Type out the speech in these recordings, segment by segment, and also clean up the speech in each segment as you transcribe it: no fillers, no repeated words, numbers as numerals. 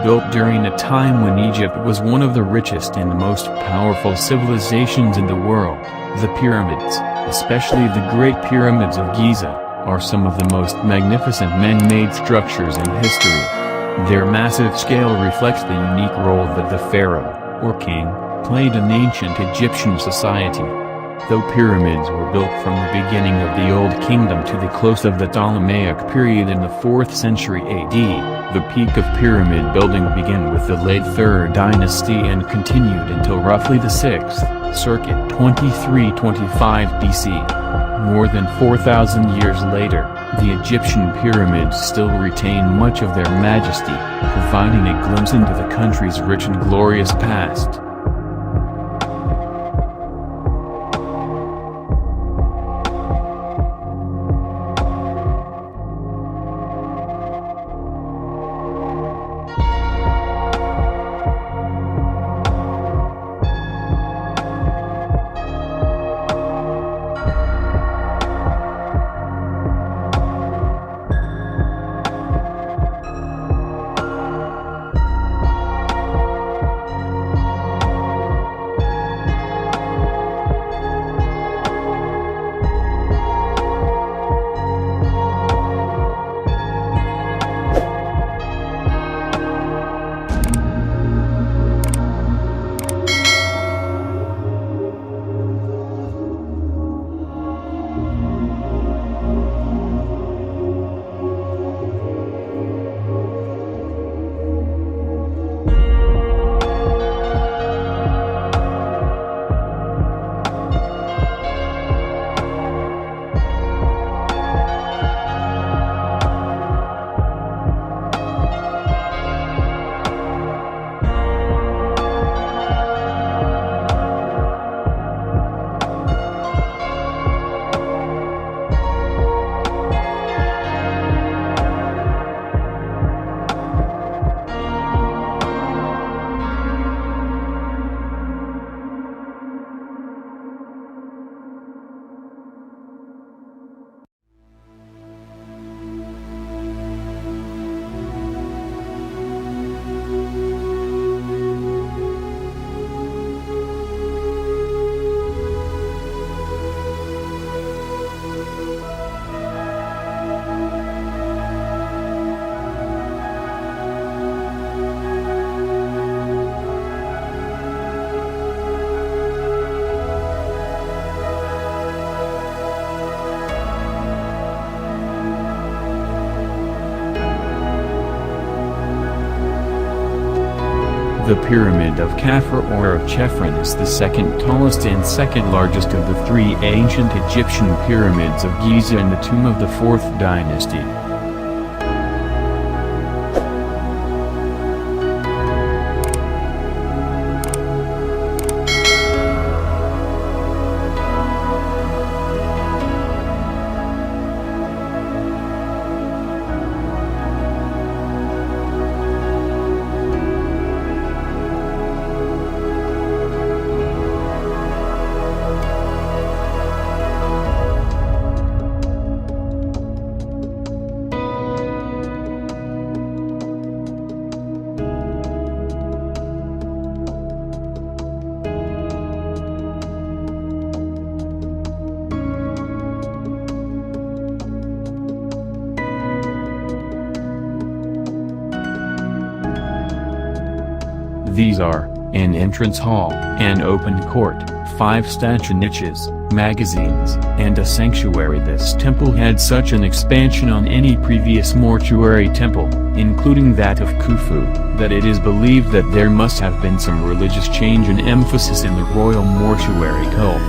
built during a time when Egypt was one of the richest and the most powerful civilizations in the world. The pyramids, especially the Great Pyramids of Giza, are some of the most magnificent man-made structures in history. Their massive scale reflects the unique role that the pharaoh, or king, played in ancient Egyptian society. Though pyramids were built from the beginning of the Old Kingdom to the close of the Ptolemaic period in the 4th century AD, the peak of pyramid building began with the late 3rd dynasty and continued until roughly the 6th, circa 2325 BC. More than 4,000 years later, the Egyptian pyramids still retain much of their majesty, providing a glimpse into the country's rich and glorious past. The Pyramid of Khafre or of Chephren is the second tallest and second largest of the 3 ancient Egyptian pyramids of Giza and the tomb of the 4th dynasty. These are, an entrance hall, an open court, 5 statue niches, magazines, and a sanctuary. This temple had such an expansion on any previous mortuary temple, including that of Khufu, that it is believed that there must have been some religious change and emphasis in the royal mortuary cult.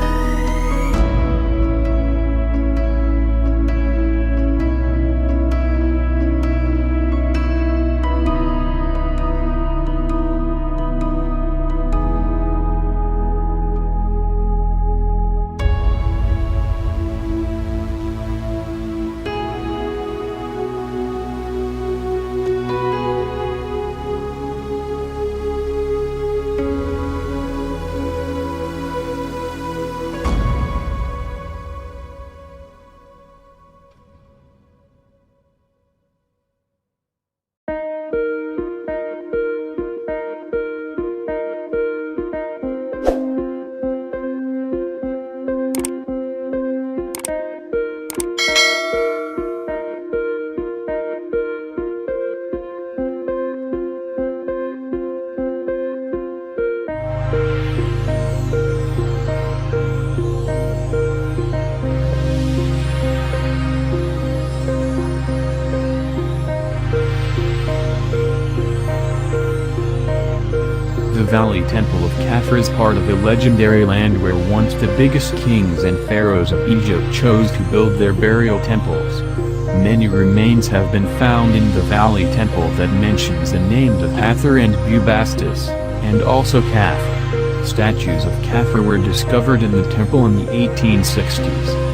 The Valley Temple of Khafre is part of the legendary land where once the biggest kings and pharaohs of Egypt chose to build their burial temples. Many remains have been found in the Valley Temple that mentions the names of Hathor and Bubastis, and also Khafre. Statues of Khafre were discovered in the temple in the 1860s.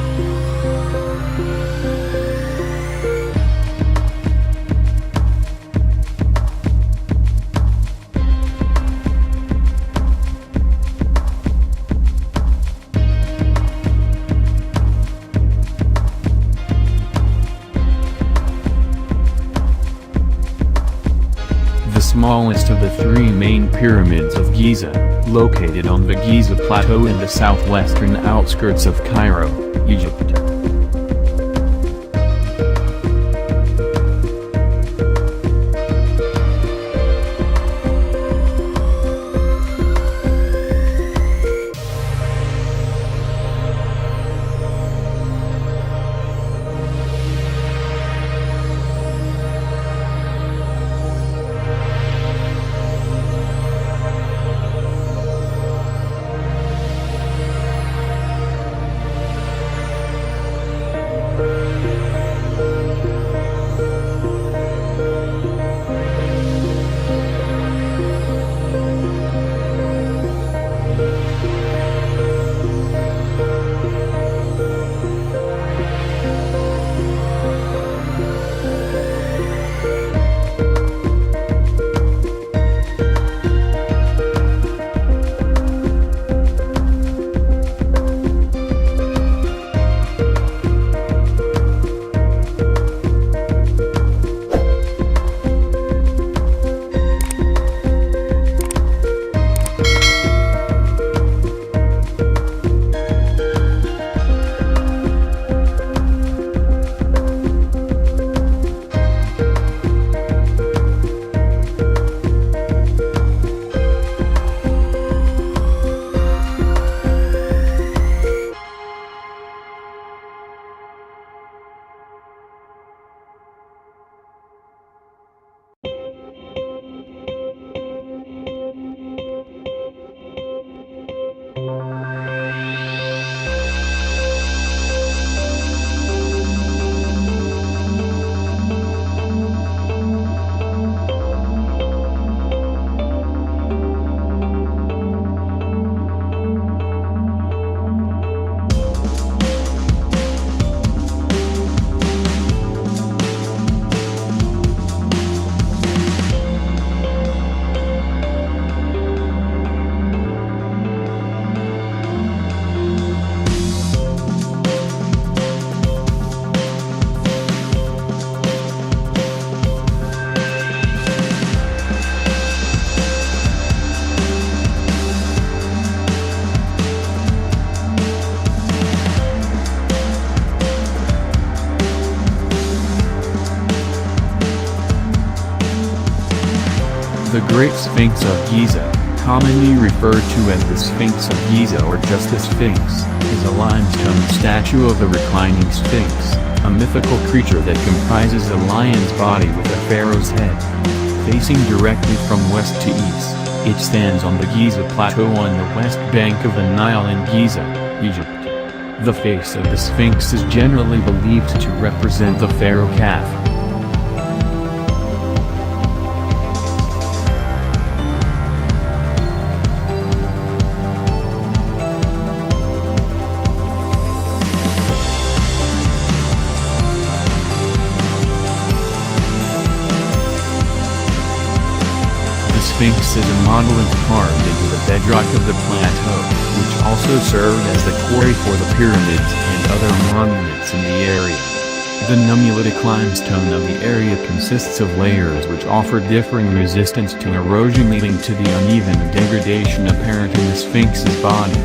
The smallest of the three main pyramids of Giza, located on the Giza Plateau in the southwestern outskirts of Cairo, Egypt. The Great Sphinx of Giza, commonly referred to as the Sphinx of Giza or just the Sphinx, is a limestone statue of the reclining Sphinx, a mythical creature that comprises a lion's body with a pharaoh's head. Facing directly from west to east, it stands on the Giza Plateau on the west bank of the Nile in Giza, Egypt. The face of the Sphinx is generally believed to represent the pharaoh Khafre. The Sphinx is a monolith carved into the bedrock of the plateau, which also served as the quarry for the pyramids and other monuments in the area. The nummulitic limestone of the area consists of layers which offer differing resistance to erosion, leading to the uneven degradation apparent in the Sphinx's body.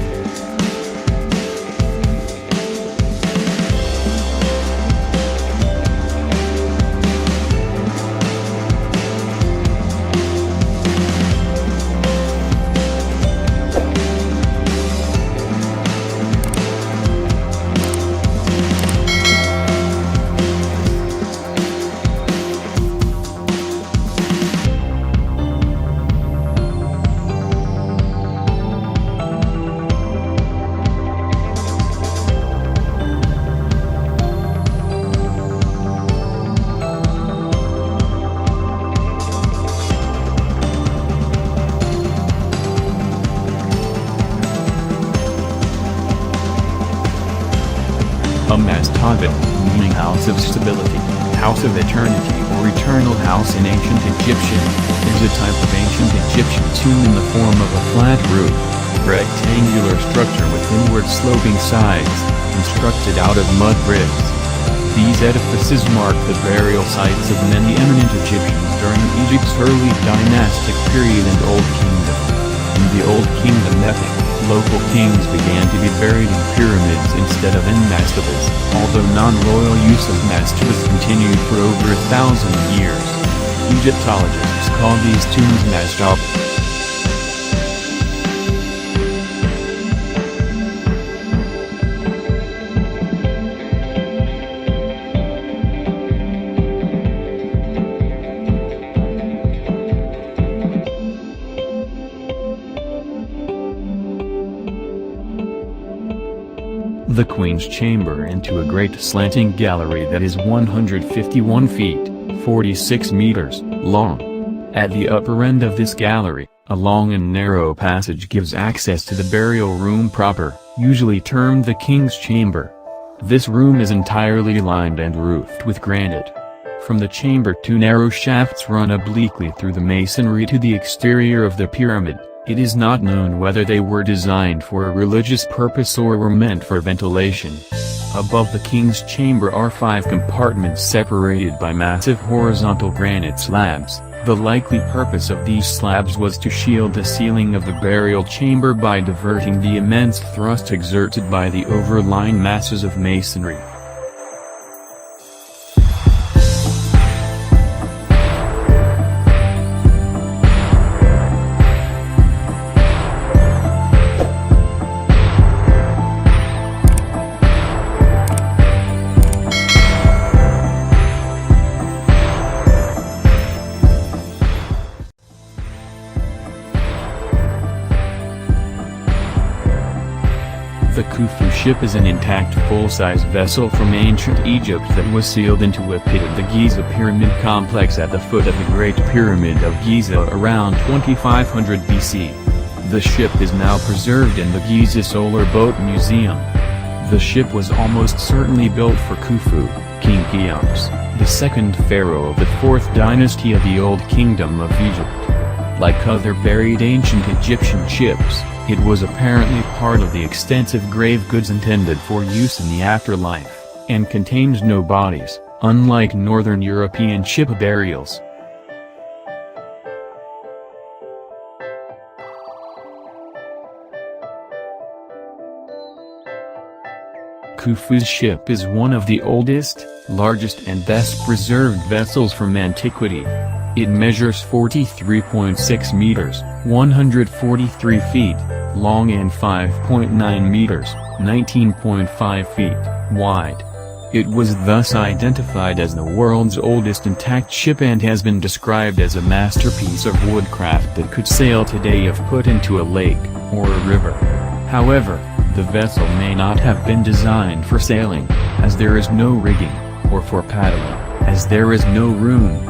Kavit, meaning house of stability, house of eternity or eternal house in ancient Egyptian, is a type of ancient Egyptian tomb in the form of a flat roof, rectangular structure with inward sloping sides, constructed out of mud bricks. These edifices mark the burial sites of many eminent Egyptians during Egypt's early dynastic period and Old Kingdom. In the Old Kingdom epoch, local kings began to be buried in pyramids instead of in mastabas, although non-royal use of mastabas continued for over 1,000 years. Egyptologists call these tombs mastabas. The Queen's Chamber into a great slanting gallery that is 151 feet, 46 meters, long. At the upper end of this gallery, a long and narrow passage gives access to the burial room proper, usually termed the King's Chamber. This room is entirely lined and roofed with granite. From the chamber two narrow shafts run obliquely through the masonry to the exterior of the pyramid. It is not known whether they were designed for a religious purpose or were meant for ventilation. Above the King's Chamber are 5 compartments separated by massive horizontal granite slabs. The likely purpose of these slabs was to shield the ceiling of the burial chamber by diverting the immense thrust exerted by the overlying masses of masonry. The Khufu ship is an intact full-size vessel from ancient Egypt that was sealed into a pit of the Giza Pyramid complex at the foot of the Great Pyramid of Giza around 2500 BC. The ship is now preserved in the Giza Solar Boat Museum. The ship was almost certainly built for Khufu, King Cheops, the second pharaoh of the 4th dynasty of the Old Kingdom of Egypt. Like other buried ancient Egyptian ships, it was apparently part of the extensive grave goods intended for use in the afterlife, and contains no bodies, unlike Northern European ship burials. Khufu's ship is one of the oldest, largest and best preserved vessels from antiquity. It measures 43.6 meters, 143 feet, long and 5.9 meters, 19.5 feet, wide. It was thus identified as the world's oldest intact ship and has been described as a masterpiece of woodcraft that could sail today if put into a lake, or a river. However, the vessel may not have been designed for sailing, as there is no rigging, or for paddling, as there is no room.